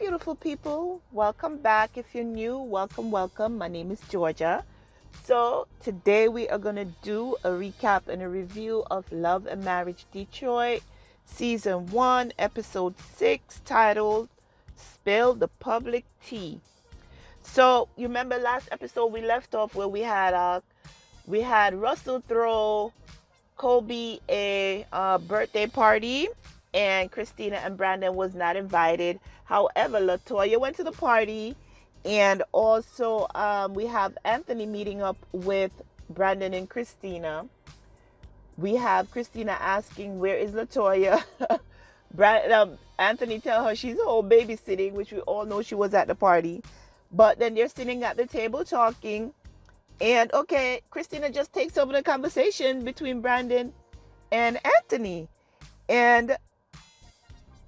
beautiful people. Welcome back. If you're new, welcome. My name is Georgia. So, today we are going to do a recap and a review of Love and Marriage Detroit, Season 1, Episode 6, titled Spill the Public Tea. So, you remember last episode we left off where we had Russell throw Kolby a birthday party, and Kristina and Brandon was not invited. However, Latoya went to the party, and also we have Anthony meeting up with Brandon and Kristina. We have Kristina asking, "Where is Latoya?" Anthony tell her she's home babysitting, which we all know she was at the party. But then they're sitting at the table talking. And okay, Christina just takes over the conversation between Brandon and Anthony. And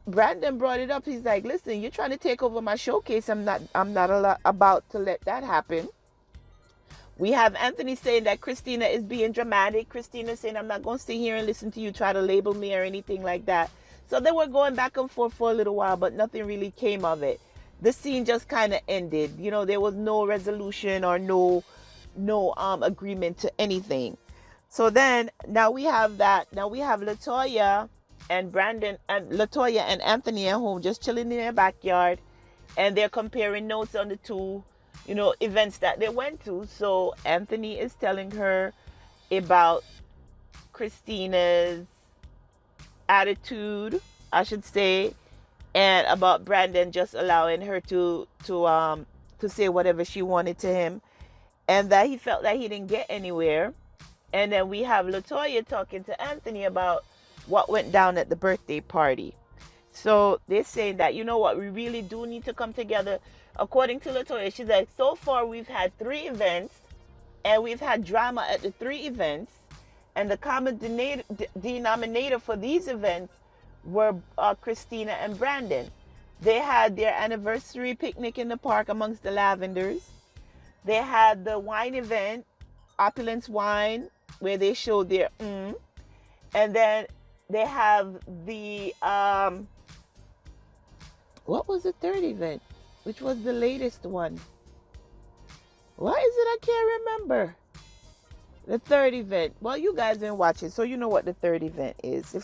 Brandon brought it up. He's like, "Listen, you're trying to take over my showcase. I'm not about to let that happen." We have Anthony saying that Christina is being dramatic. Christina saying, "I'm not going to sit here and listen to you try to label me or anything like that." So they were going back and forth for a little while, but nothing really came of it. The scene just kind of ended. There was no resolution or no agreement to anything. So then now we have that. Now we have Latoya and Anthony at home just chilling in their backyard, and they're comparing notes on the two events that they went to. So Anthony is telling her about Christina's attitude, I should say, and about Brandon just allowing her to say whatever she wanted to him, and that he felt that he didn't get anywhere. And then we have Latoya talking to Anthony about what went down at the birthday party. So they're saying that, you know what, we really do need to come together. According to Latoya, she's like, so far we've had 3 events, and we've had drama at the 3 events, and the common denominator for these events were Christina and Brandon. They had their anniversary picnic in the park amongst the lavenders. They had the wine event, Opulence Wine, where they showed their and then they have the what was the 3rd event, which was the latest one? What is it? I can't remember. The 3rd event. Well, you guys didn't watch it, so you know what the 3rd event is.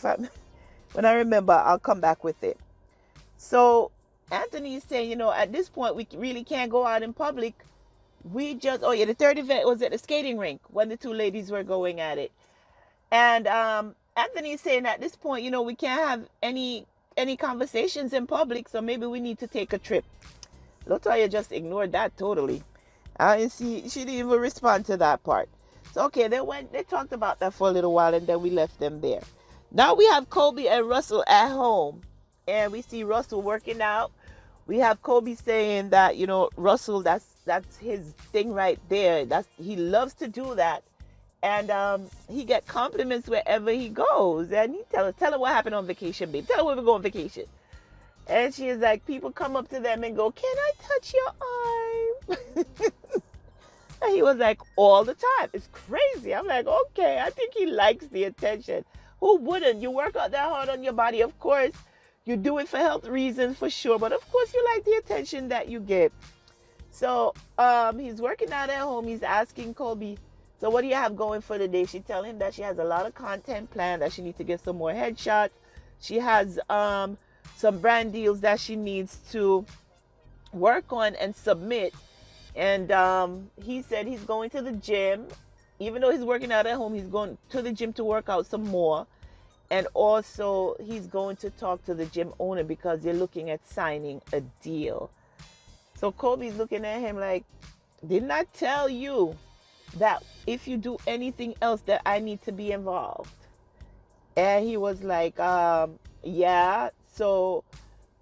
When I remember, I'll come back with it. So Anthony is saying, at this point we really can't go out in public. The 3rd event was at the skating rink when the 2 ladies were going at it. And Anthony is saying at this point, we can't have any conversations in public, so maybe we need to take a trip. Latoya just ignored that totally. She didn't even respond to that part. So okay, they talked about that for a little while, and then we left them there. Now we have Kolby and Russell at home, and we see Russell working out. We have Kolby saying that, Russell, that's his thing right there. He loves to do that. And he get compliments wherever he goes. And he tell her what happened on vacation, babe. Tell her where we go on vacation. And she is like, people come up to them and go, "Can I touch your arm?" And he was like, "All the time." It's crazy. I'm like, okay, I think he likes the attention. Who wouldn't? You work out that hard on your body, of course. You do it for health reasons, for sure. But of course you like the attention that you get. So he's working out at home. He's asking Kolby, "So what do you have going for the day?" She tells him that she has a lot of content planned, that she needs to get some more headshots. She has some brand deals that she needs to work on and submit. And he said he's going to the gym. Even though he's working out at home, he's going to the gym to work out some more. And also he's going to talk to the gym owner because they're looking at signing a deal. So Kolby's looking at him like, "Didn't I tell you that if you do anything else that I need to be involved?" And he was like, "Yeah, so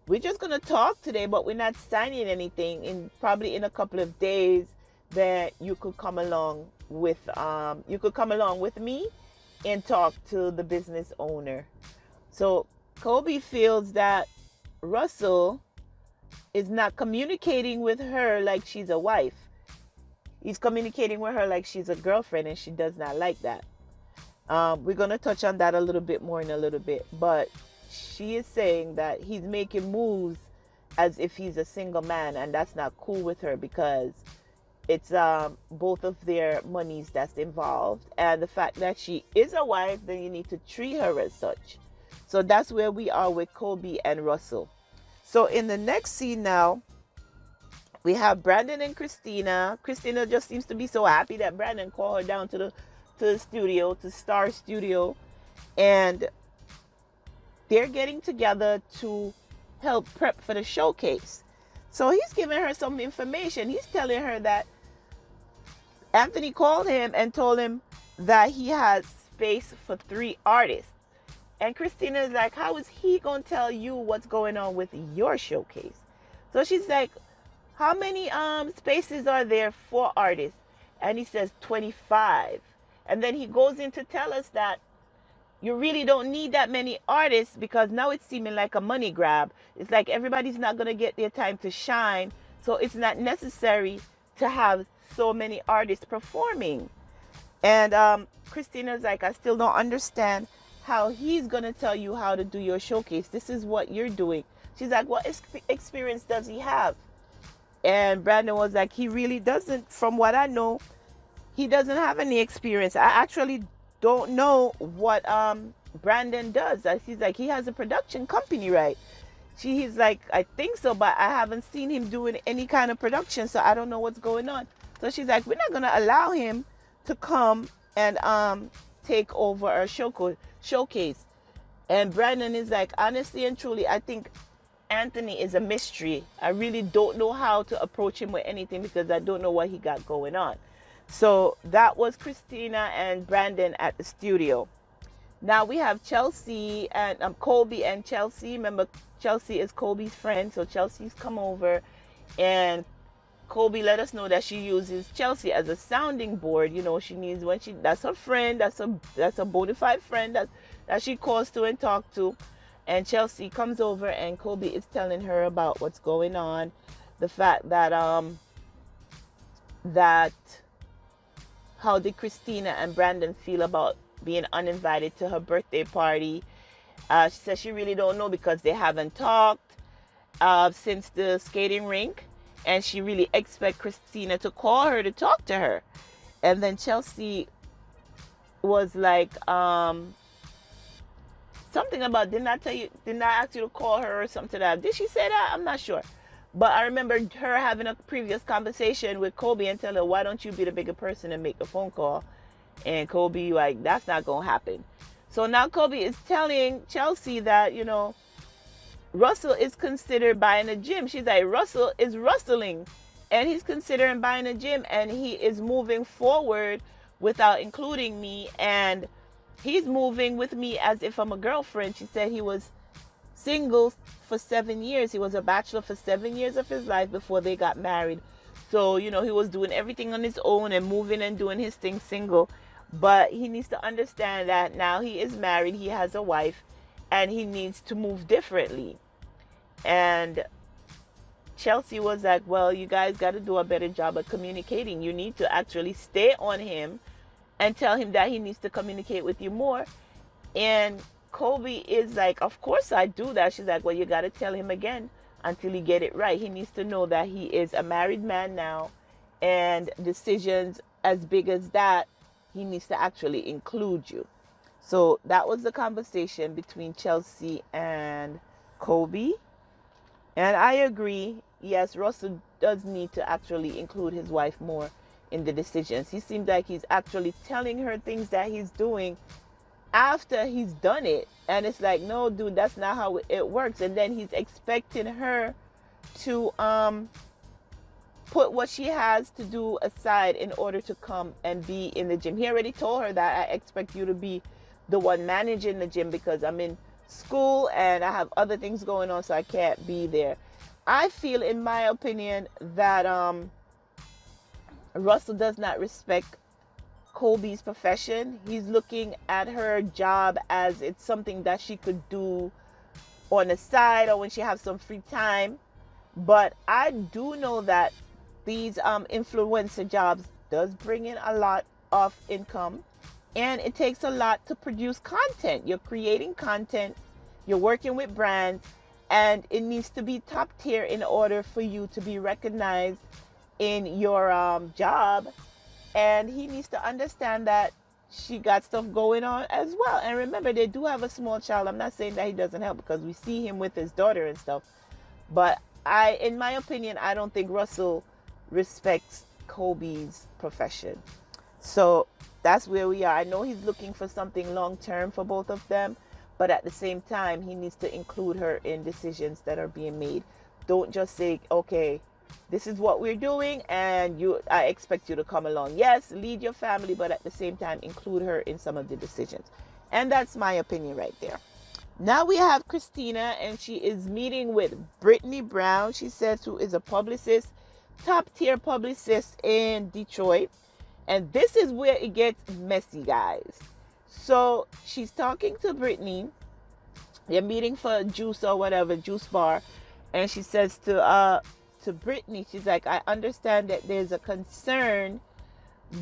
we're just going to talk today, but we're not signing anything. Probably in a couple of days that you could come along with me and talk to the business owner." So Kolby feels that Russell is not communicating with her like she's a wife. He's communicating with her like she's a girlfriend, and she does not like that. We're going to touch on that a little bit more in a little bit. But she is saying that he's making moves as if he's a single man, and that's not cool with her because it's both of their monies that's involved, and the fact that she is a wife, then you need to treat her as such. So that's where we are with Kolby and Russell. So in the next scene now, we have Brandon and Kristina. Kristina just seems to be so happy that Brandon called her down to the studio, to Star Studio, and they're getting together to help prep for the showcase. So he's giving her some information. He's telling her that Anthony called him and told him that he has space for 3 artists. And Kristina is like, how is he going to tell you what's going on with your showcase? So she's like, how many spaces are there for artists? And he says 25. And then he goes in to tell us that you really don't need that many artists because now it's seeming like a money grab. It's like everybody's not going to get their time to shine. So it's not necessary to have so many artists performing. And Christina's like, I still don't understand how he's going to tell you how to do your showcase. This is what you're doing. She's like, what experience does he have? And Brandon was like, he really doesn't. From what I know, he doesn't have any experience. I actually don't know what Brandon does. He's like, he has a production company, right? He's like, I think so, but I haven't seen him doing any kind of production, so I don't know what's going on. So she's like, we're not going to allow him to come and take over our showcase. And Brandon is like, honestly and truly, I think Anthony is a mystery. I really don't know how to approach him with anything because I don't know what he got going on. So that was Kristina and Brandon at the studio. Now we have Chelsea and Kolby and Chelsea. Remember, Chelsea is Kolby's friend, so Chelsea's come over, and Kolby let us know that she uses Chelsea as a sounding board. You know, she needs when that's her friend, that's a bona fide friend that she calls to and talk to. And Chelsea comes over and Kolby is telling her about what's going on, the fact that how did Kristina and Brandon feel about being uninvited to her birthday party. She says she really don't know because they haven't talked since the skating rink, and she really expects Kristina to call her to talk to her. And then Chelsea was like, something about, didn't I ask you to call her or something like that? Did she say that? I'm not sure. But I remember her having a previous conversation with Kolby and telling her, why don't you be the bigger person and make the phone call? And Kolby, like, that's not going to happen. So now Kolby is telling Chelsea that, you know, Russell is considered buying a gym. She's like, Russell is rustling, and he's considering buying a gym, and he is moving forward without including me, and he's moving with me as if I'm a girlfriend. She said he was single for 7 years. He was a bachelor for 7 years of his life before they got married. So, you know, he was doing everything on his own and moving and doing his thing single. But he needs to understand that now he is married, he has a wife, and he needs to move differently. And Chelsea was like, well, you guys got to do a better job of communicating. You need to actually stay on him and tell him that he needs to communicate with you more. And Kolby is like, of course I do that. She's like, well, you got to tell him again until he get it right. He needs to know that he is a married man now, and decisions as big as that, he needs to actually include you. So that was the conversation between Chelsea and Kolby. And I agree, yes, Russell does need to actually include his wife more in the decisions. He seems like he's actually telling her things that he's doing after he's done it. And it's like, no, dude, that's not how it works. And then he's expecting her to put what she has to do aside in order to come and be in the gym. He already told her that I expect you to be the one managing the gym because I'm in school and I have other things going on, so I can't be there. I feel, in my opinion, that Russell does not respect Kolby's profession. He's looking at her job as it's something that she could do on the side or when she has some free time. But I do know that these influencer jobs does bring in a lot of income, and it takes a lot to produce content. You're creating content, you're working with brands, and it needs to be top tier in order for you to be recognized in your job. And he needs to understand that she got stuff going on as well. And remember, they do have a small child. I'm not saying that he doesn't help, because we see him with his daughter and stuff. But in my opinion, I don't think Russell respects Kolby's profession. So that's where we are. I know he's looking for something long term for both of them, but at the same time, he needs to include her in decisions that are being made. Don't just say, okay, this is what we're doing, and I expect you to come along. Yes, lead your family, but at the same time, include her in some of the decisions. And that's my opinion right there. Now we have Kristina, and she is meeting with Brittany Brown, she says, who is a publicist, top tier publicist in Detroit. And this is where it gets messy, guys. So she's talking to Brittany. They're meeting for juice or whatever, juice bar. And she says to Brittany, she's like, I understand that there's a concern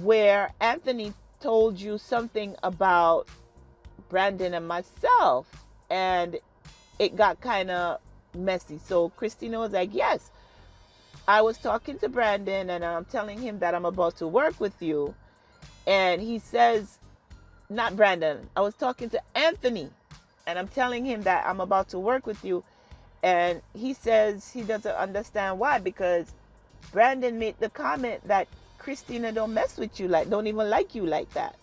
where Anthony told you something about Brandon and myself, and it got kind of messy. So Kristina was like, yes, I was talking to Brandon, and I'm telling him that I'm about to work with you. And he says, not Brandon, I was talking to Anthony, and I'm telling him that I'm about to work with you. And he says he doesn't understand why, because Brandon made the comment that Kristina don't mess with you, like don't even like you like that.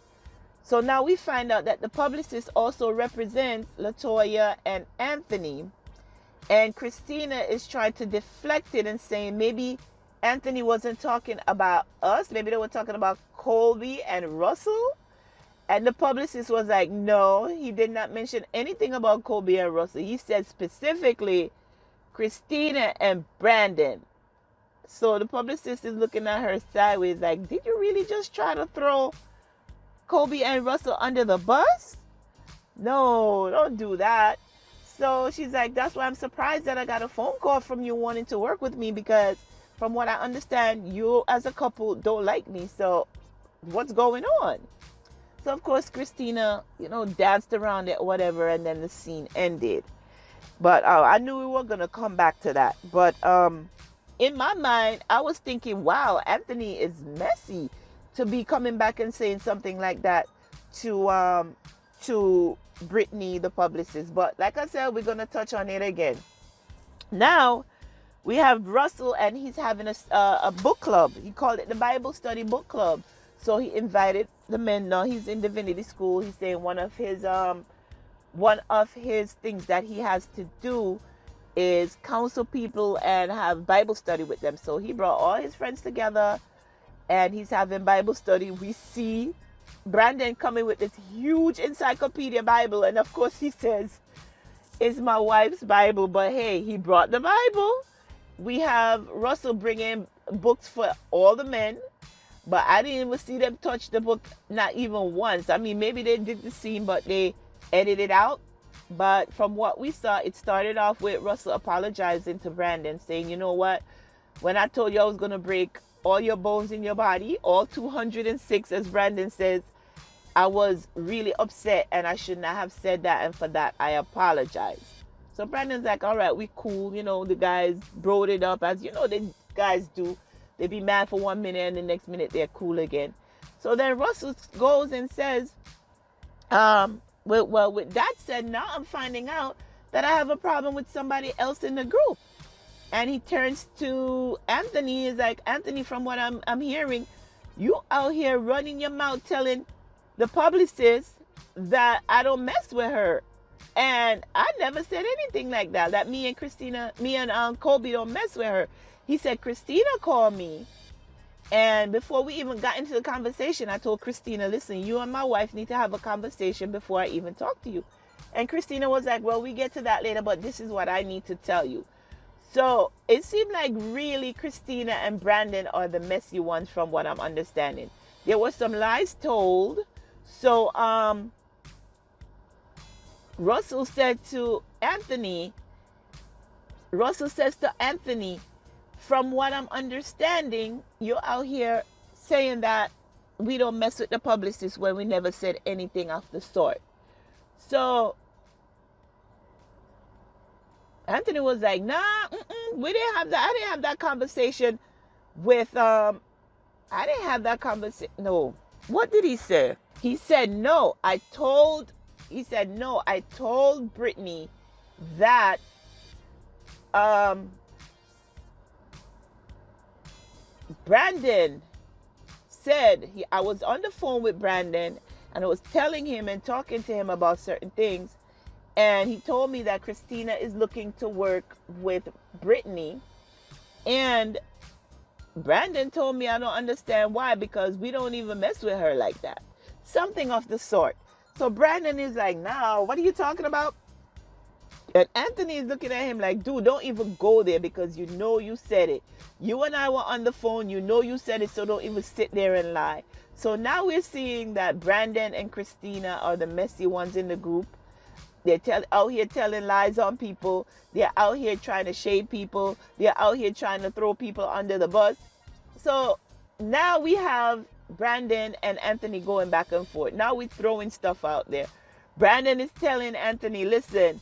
So now we find out that the publicist also represents Latoya and Anthony. And Kristina is trying to deflect it and saying maybe Anthony wasn't talking about us. Maybe they were talking about Kolby and Russell. And the publicist was like, no, he did not mention anything about Kolby and Russell. He said specifically Kristina and Brandon. So the publicist is looking at her sideways like, did you really just try to throw Kolby and Russell under the bus? No, don't do that. So she's like, that's why I'm surprised that I got a phone call from you wanting to work with me, because from what I understand, you as a couple don't like me. So what's going on? So of course, Kristina, danced around it, whatever, and then the scene ended. But I knew we were going to come back to that. But in my mind, I was thinking, wow, Anthony is messy to be coming back and saying something like that to Brittany, the publicist. But like I said, we're going to touch on it again. Now, we have Russell, and he's having a book club. He called it the Bible Study Book Club. So he invited the men. Now he's in divinity school. He's saying one of his things that he has to do is counsel people and have Bible study with them. So he brought all his friends together, and he's having Bible study. We see Brandon coming with this huge encyclopedia Bible, and of course he says, it's my wife's Bible, but hey, he brought the Bible. We have Russell bringing books for all the men, but I didn't even see them touch the book, not even once. I mean, maybe they did the scene, but they edited out. But from what we saw, it started off with Russell apologizing to Brandon, saying, you know what, when I told you I was going to break all your bones in your body, all 206, as Brandon says, I was really upset, and I should not have said that, and for that, I apologize. So Brandon's like, all right, we cool. The guys broed it up, as the guys do. They be mad for 1 minute, and the next minute they're cool again. So then Russell goes and says, well, with that said, now I'm finding out that I have a problem with somebody else in the group. And he turns to Anthony. He's like, Anthony, from what I'm hearing, you out here running your mouth telling the publicist that I don't mess with her. And I never said anything like that. That me and Kolby don't mess with her. He said, Kristina called me. And before we even got into the conversation, I told Kristina, listen, you and my wife need to have a conversation before I even talk to you. And Kristina was like, well, we get to that later, but this is what I need to tell you. So it seemed like really Kristina and Brandon are the messy ones from what I'm understanding. There were some lies told. So Russell says to Anthony, from what I'm understanding, you're out here saying that we don't mess with the publicist when we never said anything of the sort. So Anthony was like, nah, we didn't have that. I didn't have that conversation with, I didn't have that conversation. No. What did he say? He said, no, I told Brittany that, Brandon said, I was on the phone with Brandon and I was telling him and talking to him about certain things. And he told me that Kristina is looking to work with Brittany. And Brandon told me I don't understand why, because we don't even mess with her like that. Something of the sort. So Brandon is like, nah, what are you talking about? And Anthony is looking at him like, dude, don't even go there because you know you said it. You and I were on the phone. You know you said it, so don't even sit there and lie. So now we're seeing that Brandon and Kristina are the messy ones in the group. They're out here telling lies on people. They're out here trying to shade people. They're out here trying to throw people under the bus. So now we have Brandon and Anthony going back and forth. Now we're throwing stuff out there. Brandon is telling Anthony, listen,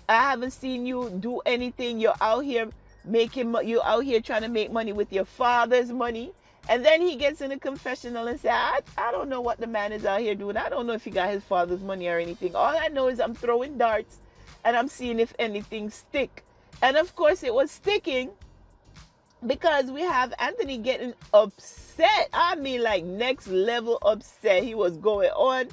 I haven't seen you do anything. You're out here trying to make money with your father's money. And then he gets in a confessional and says, I don't know what the man is out here doing. I don't know if he got his father's money or anything. All I know is I'm throwing darts and I'm seeing if anything stick. And of course it was sticking, because we have Anthony getting upset. I mean, like next level upset. He was going on.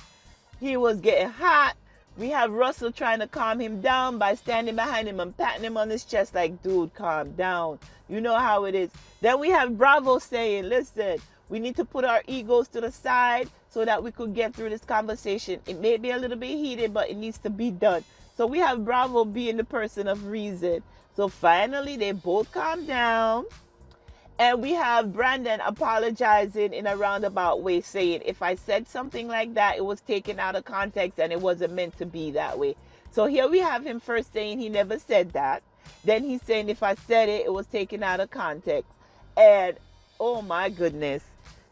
He was getting hot. We have Russell trying to calm him down by standing behind him and patting him on his chest like, dude, calm down. You know how it is. Then we have Bravo saying, listen, we need to put our egos to the side so that we could get through this conversation. It may be a little bit heated, but it needs to be done. So we have Bravo being the person of reason. So finally, they both calm down. And we have Brandon apologizing in a roundabout way, saying, if I said something like that, it was taken out of context and it wasn't meant to be that way. So here we have him first saying he never said that. Then he's saying, if I said it, it was taken out of context. And oh my goodness.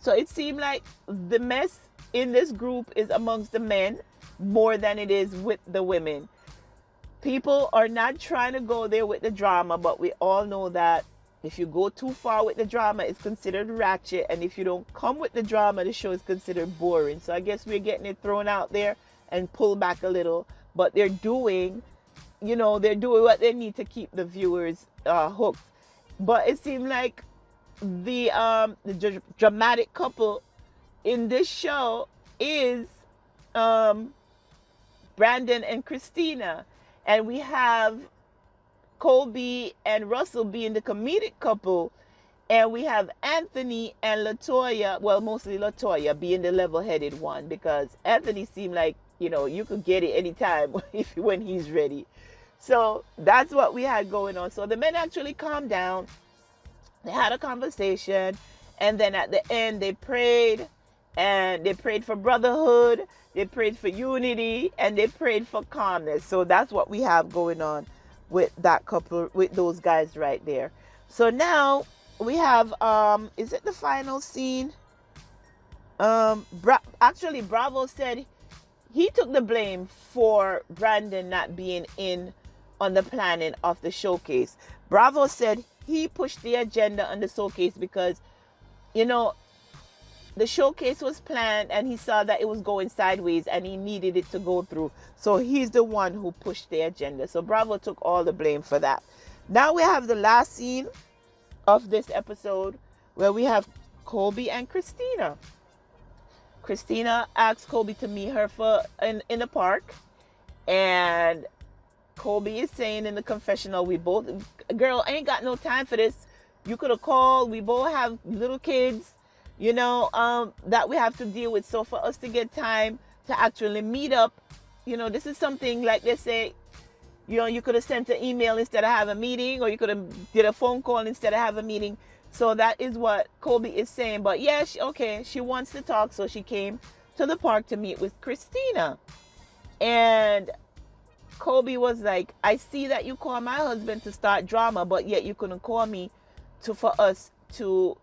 So it seemed like the mess in this group is amongst the men more than it is with the women. People are not trying to go there with the drama, but we all know that if you go too far with the drama, it's considered ratchet. And if you don't come with the drama, the show is considered boring. So I guess we're getting it thrown out there and pull back a little. But they're doing what they need to keep the viewers hooked. But it seemed like the dramatic couple in this show is Brandon and Kristina. And we have Kolby and Russell being the comedic couple, and we have Anthony and Latoya, well, mostly Latoya, being the level-headed one, because Anthony seemed like, you could get it anytime when he's ready. So that's what we had going on. So the men actually calmed down. They had a conversation, and then at the end they prayed, and they prayed for brotherhood, they prayed for unity, and they prayed for calmness. So that's what we have going on with that couple, with those guys right there. So now we have, is it the final scene? Actually, Bravo said he took the blame for Brandon not being in on the planning of the showcase. Bravo said he pushed the agenda on the showcase because, the showcase was planned and he saw that it was going sideways and he needed it to go through. So he's the one who pushed the agenda. So Bravo took all the blame for that. Now we have the last scene of this episode where we have Kolby and Kristina. Kristina asks Kolby to meet her in the park. And Kolby is saying in the confessional, girl, I ain't got no time for this. You could have called. We both have little kids, that we have to deal with. So for us to get time to actually meet up, this is something like they say, you could have sent an email instead of have a meeting, or you could have did a phone call instead of have a meeting. So that is what Kolby is saying. But yeah, she wants to talk. So she came to the park to meet with Kristina. And Kolby was like, I see that you call my husband to start drama, but yet you couldn't call me for us to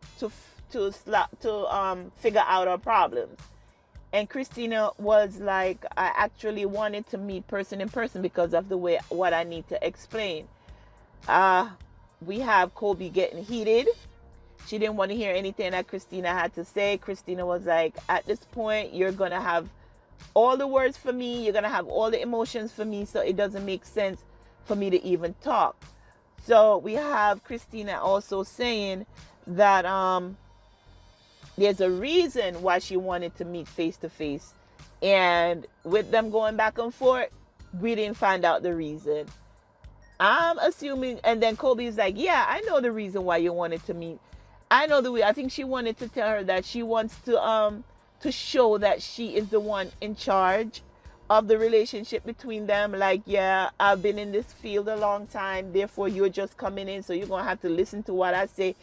figure out our problems. And Kristina was like, I actually wanted to meet person in person because of the way what I need to explain. Uh, we have Kolby getting heated. She didn't want to hear anything that Kristina had to say. Kristina was like, at this point, you're going to have all the words for me. You're going to have all the emotions for me. So it doesn't make sense for me to even talk. So we have Kristina also saying that there's a reason why she wanted to meet face to face. And with them going back and forth, we didn't find out the reason. I'm assuming, and then Kolby's like, yeah, I know the reason why you wanted to meet. I know the way. I think she wanted to tell her that she wants to show that she is the one in charge of the relationship between them. Like, yeah, I've been in this field a long time, therefore you're just coming in, so you're gonna have to listen to what I say,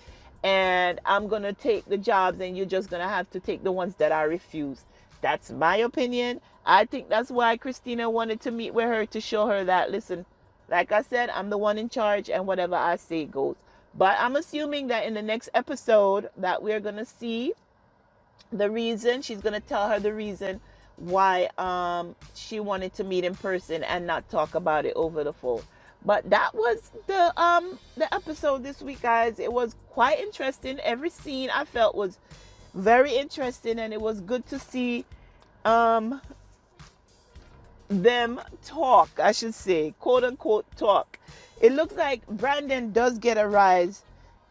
and I'm gonna take the jobs, and you're just gonna have to take the ones that I refuse. That's my opinion. I think that's why Kristina wanted to meet with her, to show her that, listen, like I said, I'm the one in charge, and whatever I say goes. But I'm assuming that in the next episode that we're going to see the reason. She's going to tell her the reason why she wanted to meet in person and not talk about it over the phone. But that was the episode this week, guys. It was quite interesting. Every scene I felt was very interesting, and it was good to see them talk, I should say, quote unquote talk. It looks like Brandon does get a rise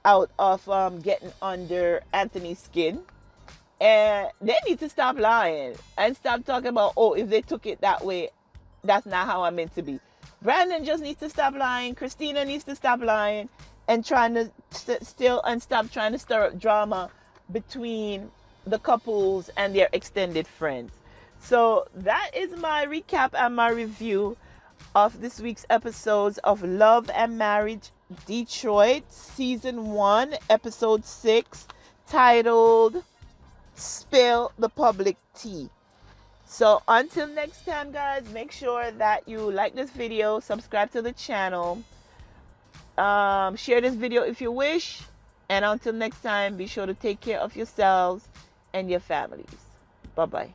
out of getting under Anthony's skin. And they need to stop lying and stop talking about, oh, if they took it that way, that's not how I'm meant to be. Brandon just needs to stop lying. Kristina needs to stop lying and trying to stop trying to stir up drama between the couples and their extended friends. So that is my recap and my review of this week's episodes of Love and Marriage Detroit, Season 1, Episode 6, titled Spill the Public Tea. So until next time, guys, make sure that you like this video, subscribe to the channel, share this video if you wish, and until next time, be sure to take care of yourselves and your families. Bye-bye.